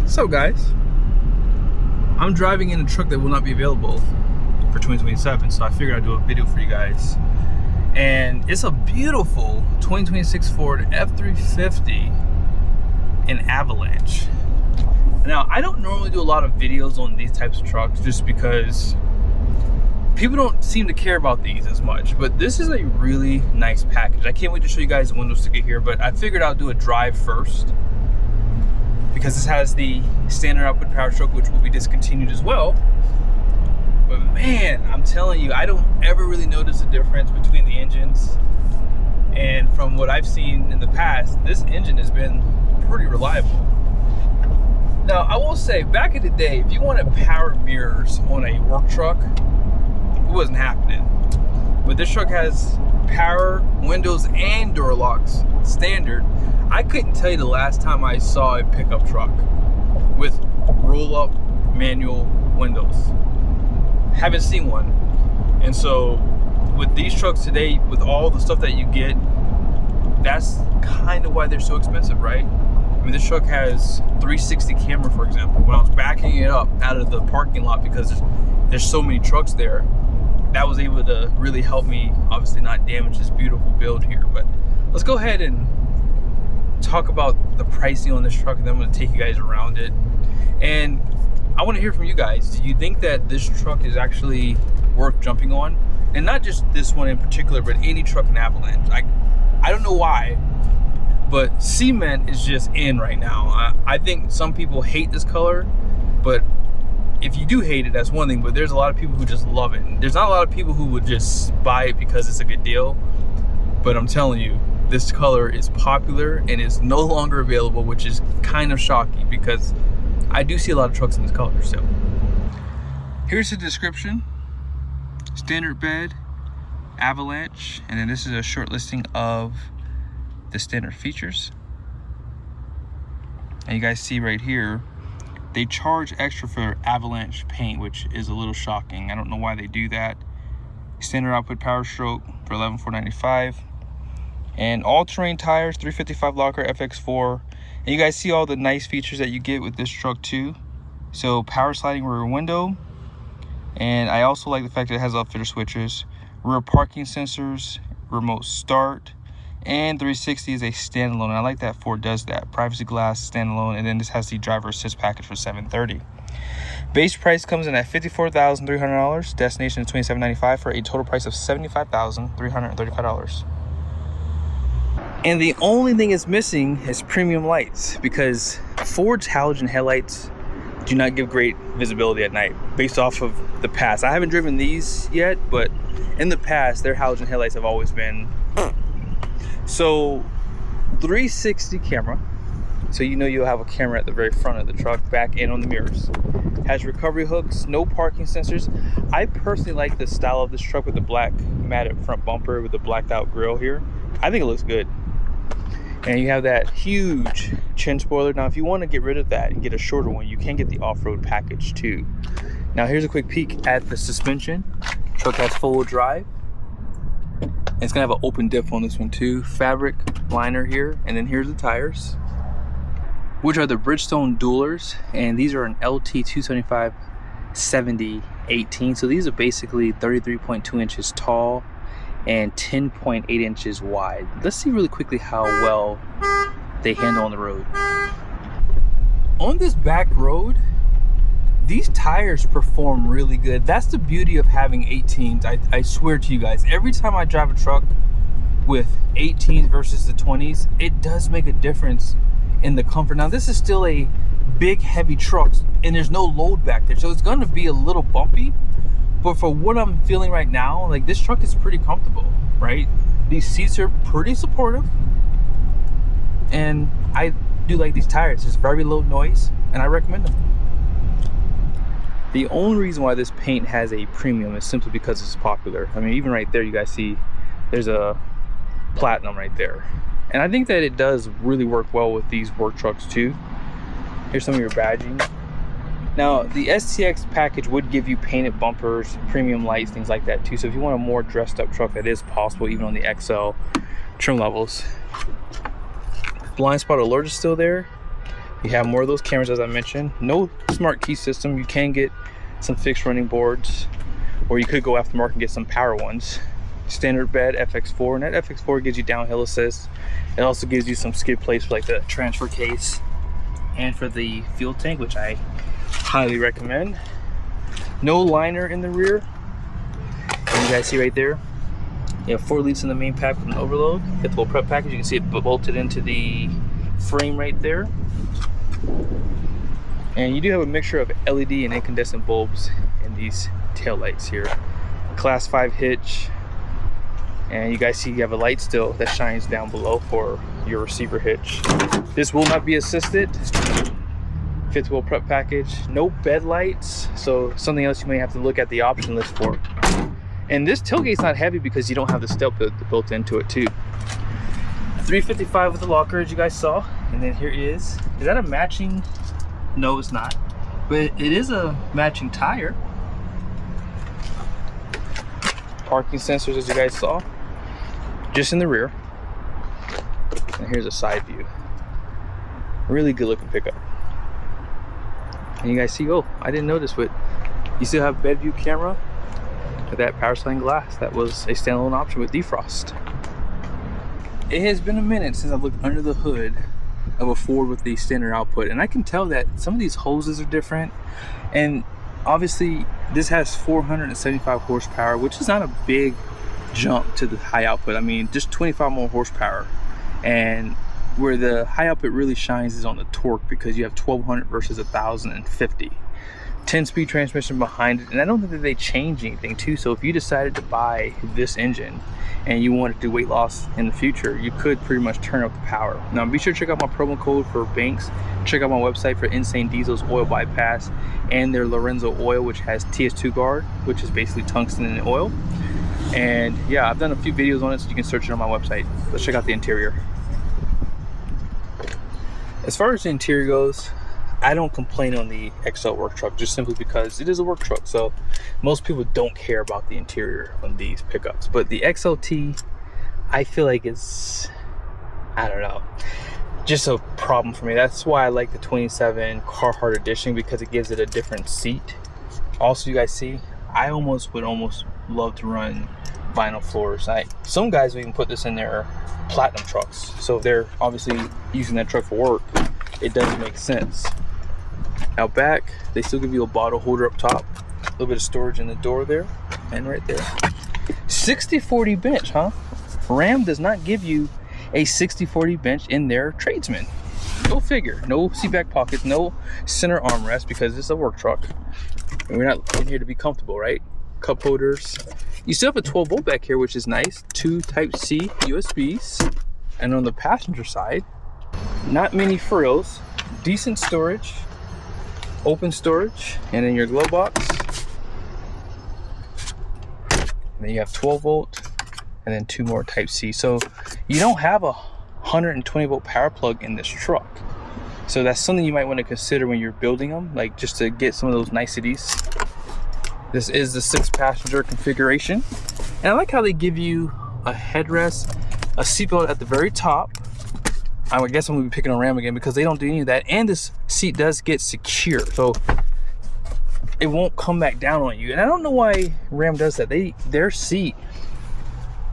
So guys, I'm driving in a truck that will not be available for 2027, so I figured I'd do a video for you guys. And it's a beautiful 2026 Ford F350 in Avalanche. Now, I don't normally do a lot of videos on these types of trucks just because people don't seem to care about these as much, but this is a really nice package. I can't wait to show you guys the windows to get here, but I figured I'll do a drive first because this has the standard output power stroke, which will be discontinued as well. But man, I'm telling you, I don't ever really notice a difference between the engines. And from what I've seen in the past, this engine has been pretty reliable. Now, I will say, back in the day, if you wanted power mirrors on a work truck, it wasn't happening. But this truck has power windows and door locks standard. I couldn't tell you the last time I saw a pickup truck with roll-up manual windows. Haven't seen one. And so with these trucks today, with all the stuff that you get, that's kind of why they're so expensive, right? I mean, this truck has 360 camera, for example. When I was backing it up out of the parking lot because there's so many trucks there, that was able to really help me obviously not damage this beautiful build here. But let's go ahead and talk about the pricing on this truck, and then I'm going to take you guys around it. And I want to hear from you guys. Do you think that this truck is actually worth jumping on? And not just this one in particular, but any truck in Avalanche. I don't know why, but cement is just in right now. I think some people hate this color, but if you do hate it, that's one thing, but there's a lot of people who just love it. And there's not a lot of people who would just buy it because it's a good deal, but I'm telling you, this color is popular and is no longer available, which is kind of shocking because I do see a lot of trucks in this color. So here's the description: standard bed, Avalanche, and then this is a short listing of the standard features. And you guys see right here, they charge extra for Avalanche paint, which is a little shocking. I don't know why they do that. Standard output power stroke for $11,495. And all-terrain tires, 355 locker FX4. And you guys see all the nice features that you get with this truck too. So power sliding rear window. And I also like the fact that it has upfitter switches, rear parking sensors, remote start, and 360 is a standalone. And I like that Ford does that. Privacy glass, standalone, and then this has the driver assist package for $730. Base price comes in at $54,300. Destination is $2795 for a total price of $75,335. And the only thing it's missing is premium lights, because Ford's halogen headlights do not give great visibility at night based off of the past. I haven't driven these yet, but in the past, their halogen headlights have always been. So 360 camera. So you know you'll have a camera at the very front of the truck, back and on the mirrors. Has recovery hooks, no parking sensors. I personally like the style of this truck with the black matted front bumper with the blacked out grille here. I think it looks good. And you have that huge chin spoiler. Now, if you want to get rid of that and get a shorter one, you can get the off-road package too. Now, here's a quick peek at the suspension. Truck has full drive. And it's gonna have an open diff on this one too. Fabric liner here, and then here's the tires, which are the Bridgestone Duelers, and these are an LT 275 70/18. So these are basically 33.2 inches tall and 10.8 inches wide. Let's see really quickly how well they handle on the road. On this back road, these tires perform really good. That's the beauty of having 18s. I swear to you guys, every time I drive a truck with 18s versus the 20s, it does make a difference in the comfort. Now, this is still a big, heavy truck, and there's no load back there, so it's gonna be a little bumpy. But for what I'm feeling right now, like, this truck is pretty comfortable, right? These seats are pretty supportive, and I do like these tires. It's very low noise, and I recommend them. The only reason why this paint has a premium is simply because it's popular. I mean, even right there, you guys see there's a platinum right there. And I think that it does really work well with these work trucks too. Here's some of your badging. Now, the STX package would give you painted bumpers, premium lights, things like that too. So if you want a more dressed up truck, that is possible even on the XL trim levels. Blind spot alert is still there. You have more of those cameras, as I mentioned. No smart key system. You can get some fixed running boards, or you could go aftermarket and get some power ones. Standard bed FX4, and that FX4 gives you downhill assist. It also gives you some skid plates for like the transfer case and for the fuel tank, which I highly recommend. No liner in the rear. And you guys see right there, you have 4 leads in the main pack with an overload. You get the whole prep package. You can see it bolted into the frame right there. And you do have a mixture of LED and incandescent bulbs in these tail lights here. Class 5 hitch. And you guys see you have a light still that shines down below for your receiver hitch. This will not be assisted. 5th-wheel prep package. No bed lights, so something else you may have to look at the option list for. And this tailgate's not heavy because you don't have the step built into it too. 355 with the locker, as you guys saw. And then here is that a matching? No, it's not. But it is a matching tire. Parking sensors, as you guys saw, just in the rear. And here's a side view. Really good looking pickup. And you guys see, oh, I didn't notice, but you still have bed view camera with that power sliding glass. That was a standalone option with defrost. It has been a minute since I've looked under the hood of a Ford with the standard output, and I can tell that some of these hoses are different. And obviously this has 475 horsepower, which is not a big jump to the high output. I mean, just 25 more horsepower. And where the high output really shines is on the torque, because you have 1200 versus 1050. 10-speed transmission behind it, and I don't think that they change anything too. So if you decided to buy this engine and you wanted to do weight loss in the future, you could pretty much turn up the power. Now be sure to check out my promo code for Banks. Check out my website for Insane Diesel's oil bypass and their Lorenzo oil, which has TS2 guard, which is basically tungsten in oil. And yeah, I've done a few videos on it, so you can search it on my website. Let's check out the interior. As far as the interior goes, I don't complain on the XL work truck, just simply because it is a work truck. So most people don't care about the interior on these pickups. But the XLT, I feel like it's, I don't know, just a problem for me. That's why I like the 27 Carhartt edition, because it gives it a different seat. Also, you guys see, I would almost love to run vinyl floors. Some guys will even put this in their platinum trucks. So if they're obviously using that truck for work, it doesn't make sense. Out back, they still give you a bottle holder up top, a little bit of storage in the door there, and right there. 60/40 bench, huh? Ram does not give you a 60/40 bench in their Tradesman. Go figure. No seat back pockets, no center armrest, because it's a work truck. And we're not in here to be comfortable, right? Cup holders. You still have a 12-volt back here, which is nice. 2 Type-C USBs. And on the passenger side, not many frills. Decent storage. Open storage. And in your glove box. And then you have 12-volt. And then 2 more Type-C. So you don't have a 120-volt power plug in this truck. So that's something you might want to consider when you're building them, like just to get some of those niceties. This is the 6-passenger configuration. And I like how they give you a headrest, a seatbelt at the very top. I guess I'm gonna be picking on Ram again because they don't do any of that. And this seat does get secure, so it won't come back down on you. And I don't know why Ram does that. Their seat,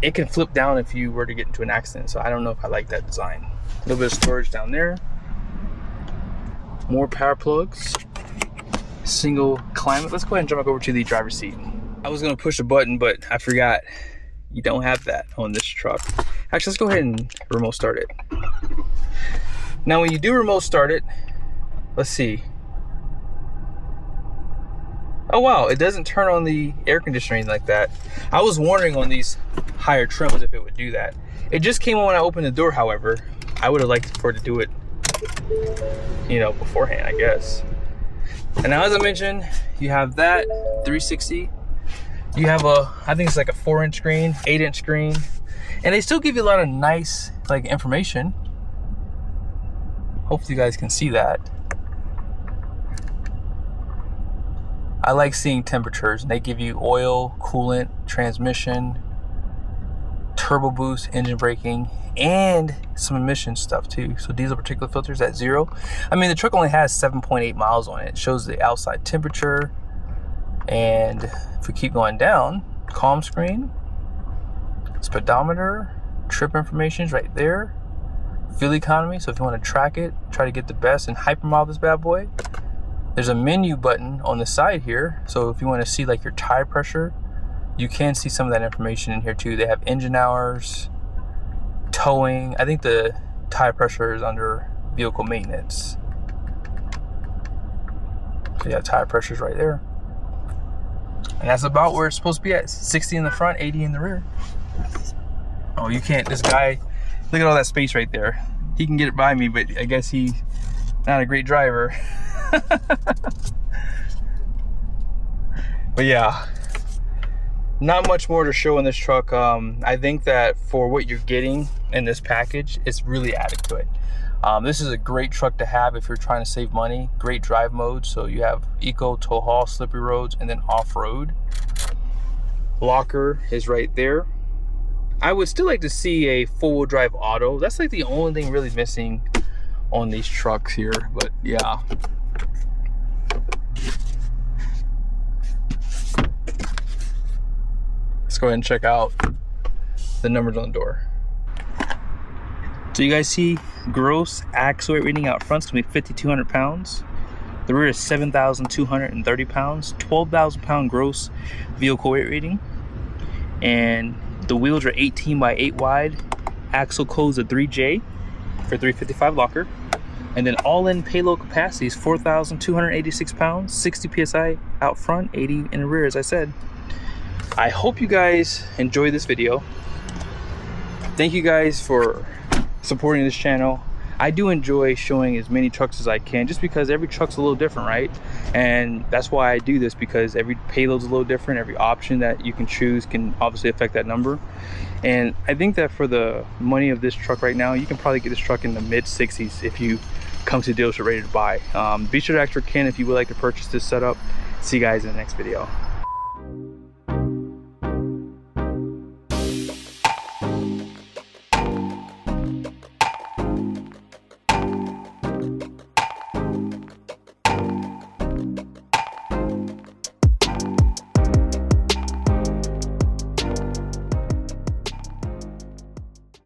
it can flip down if you were to get into an accident. So I don't know if I like that design. A little bit of storage down there. More power plugs. Single climate. Let's go ahead and jump back over to the driver's seat. I was gonna push a button, but I forgot. You don't have that on this truck. Actually, let's go ahead and remote start it. Now, when you do remote start it, let's see. Oh wow, it doesn't turn on the air conditioning like that. I was wondering on these higher trims if it would do that. It just came on when I opened the door, however. I would have liked for it to do it, you know, beforehand, I guess. And now, as I mentioned, you have that 360. You have I think it's like a 4-inch screen, 8-inch screen. And they still give you a lot of nice, like, information. Hopefully you guys can see that. I like seeing temperatures, and they give you oil, coolant, transmission, turbo boost, engine braking, and some emission stuff too. So diesel particulate filters at 0. I mean, the truck only has 7.8 miles on it. It shows the outside temperature. And if we keep going down, calm screen, speedometer, trip information is right there. Fuel economy, so if you want to track it, try to get the best and hypermile this bad boy. There's a menu button on the side here, so if you want to see like your tire pressure, you can see some of that information in here too. They have engine hours, towing. I think the tire pressure is under vehicle maintenance. So yeah, tire pressure is right there. And that's about where it's supposed to be at. 60 in the front, 80 in the rear. Oh, you can't, this guy, look at all that space right there. He can get it by me, but I guess he's not a great driver. But yeah, not much more to show in this truck. I think that for what you're getting in this package, it's really adequate. This is a great truck to have if you're trying to save money. Great drive mode, so you have eco, tow haul, slippery roads, and then off-road. Locker is right there. I would still like to see a four-wheel drive auto. That's like the only thing really missing on these trucks here, but yeah. Let's go ahead and check out the numbers on the door. So you guys see gross axle weight reading out front is going to be 5,200 pounds. The rear is 7,230 pounds. 12,000 pound gross vehicle weight rating. And the wheels are 18 by 8 wide. Axle code's a 3J for 355 locker. And then all-in payload capacity is 4,286 pounds, 60 PSI out front, 80 in the rear, as I said. I hope you guys enjoyed this video. Thank you guys for supporting this channel. I do enjoy showing as many trucks as I can, just because every truck's a little different, right? And that's why I do this, because every payload's a little different. Every option that you can choose can obviously affect that number. And I think that for the money of this truck right now, you can probably get this truck in the mid-60s if you come to the dealership ready to buy. Be sure to ask your Ken if you would like to purchase this setup. See you guys in the next video.